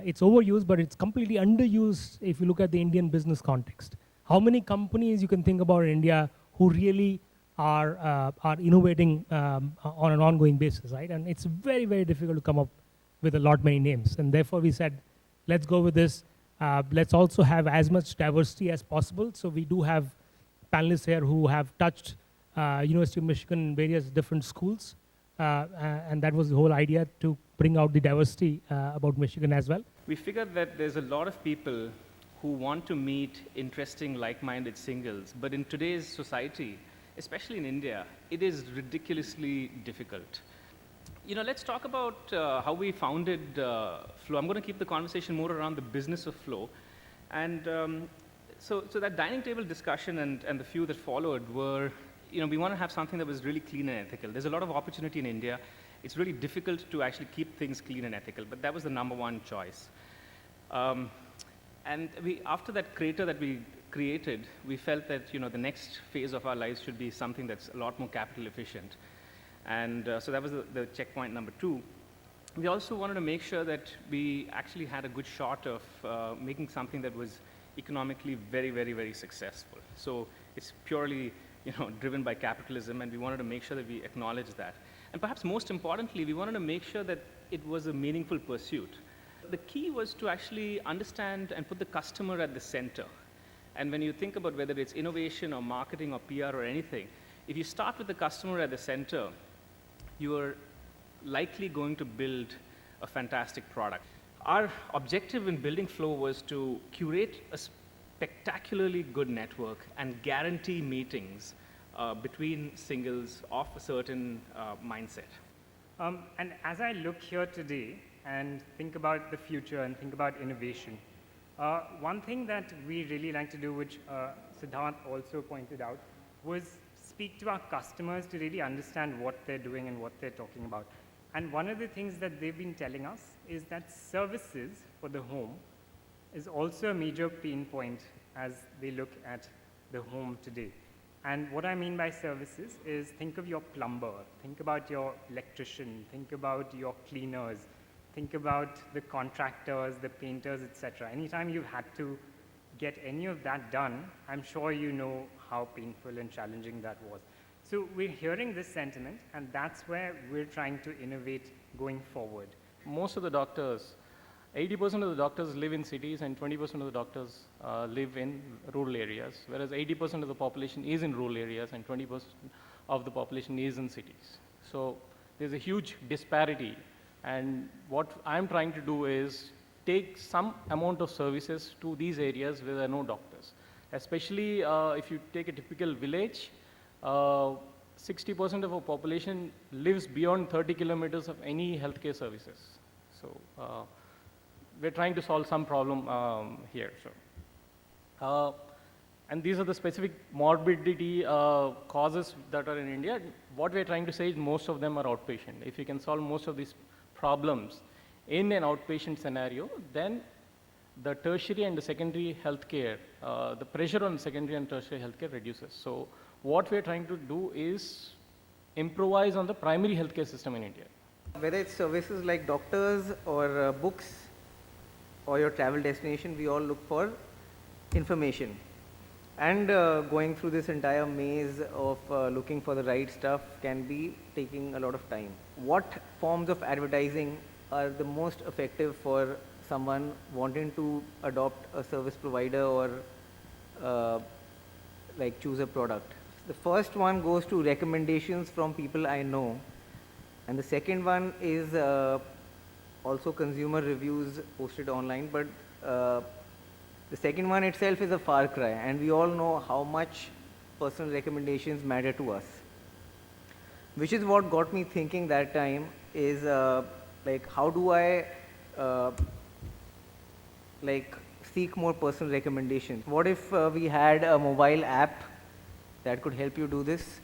it's overused, but it's completely underused if you look at the Indian business context. How many companies you can think about in India who really are innovating on an ongoing basis, right? And it's very, very difficult to come up with a lot many names. And therefore we said, let's go with this. Let's also have as much diversity as possible. So we do have panelists here who have touched University of Michigan, various different schools. And that was the whole idea, to bring out the diversity about Michigan as well. We figured that there's a lot of people who want to meet interesting, like-minded singles, but in today's society, especially in India, it is ridiculously difficult. Let's talk about how we founded Flow. I'm going to keep the conversation more around the business of Flow. And so that dining table discussion and the few that followed were, we want to have something that was really clean and ethical. There's a lot of opportunity in India. It's really difficult to actually keep things clean and ethical, but that was the number one choice. And after that crater that we created, we felt that the next phase of our lives should be something that's a lot more capital efficient. And so that was the checkpoint number 2. We also wanted to make sure that we actually had a good shot of making something that was economically very, very, very successful. So it's purely driven by capitalism, and we wanted to make sure that we acknowledge that. And perhaps most importantly, we wanted to make sure that it was a meaningful pursuit. The key was to actually understand and put the customer at the center. And when you think about whether it's innovation or marketing or PR or anything, if you start with the customer at the center, you are likely going to build a fantastic product. Our objective in building Flow was to curate a spectacularly good network and guarantee meetings between singles of a certain mindset. And as I look here today and think about the future and think about innovation, one thing that we really like to do, which Siddharth also pointed out, was speak to our customers to really understand what they're doing and what they're talking about. And one of the things that they've been telling us is that services for the home is also a major pain point as they look at the home today. And what I mean by services is, think of your plumber, think about your electrician, think about your cleaners, think about the contractors, the painters, etc. Anytime you've had to get any of that done, I'm sure you know how painful and challenging that was. So we're hearing this sentiment, and that's where we're trying to innovate going forward. Most of the doctors, 80% of the doctors live in cities and 20% of the doctors live in rural areas, whereas 80% of the population is in rural areas and 20% of the population is in cities. So there's a huge disparity, and what I'm trying to do is take some amount of services to these areas where there are no doctors. Especially if you take a typical village, 60% of our population lives beyond 30 kilometers of any healthcare services. So we're trying to solve some problem here. So, and these are the specific morbidity causes that are in India. What we're trying to say is most of them are outpatient. If you can solve most of these problems in an outpatient scenario, then the tertiary and the secondary healthcare, the pressure on secondary and tertiary healthcare reduces. So what we're trying to do is improvise on the primary healthcare system in India. Whether it's services like doctors or books or your travel destination, we all look for information. And going through this entire maze of looking for the right stuff can be taking a lot of time. What forms of advertising are the most effective for someone wanting to adopt a service provider or like choose a product? The first one goes to recommendations from people I know, and the second one is also consumer reviews posted online, but the second one itself is a far cry, and we all know how much personal recommendations matter to us. Which is what got me thinking that time is like, how do I like seek more personal recommendations? What if we had a mobile app that could help you do this?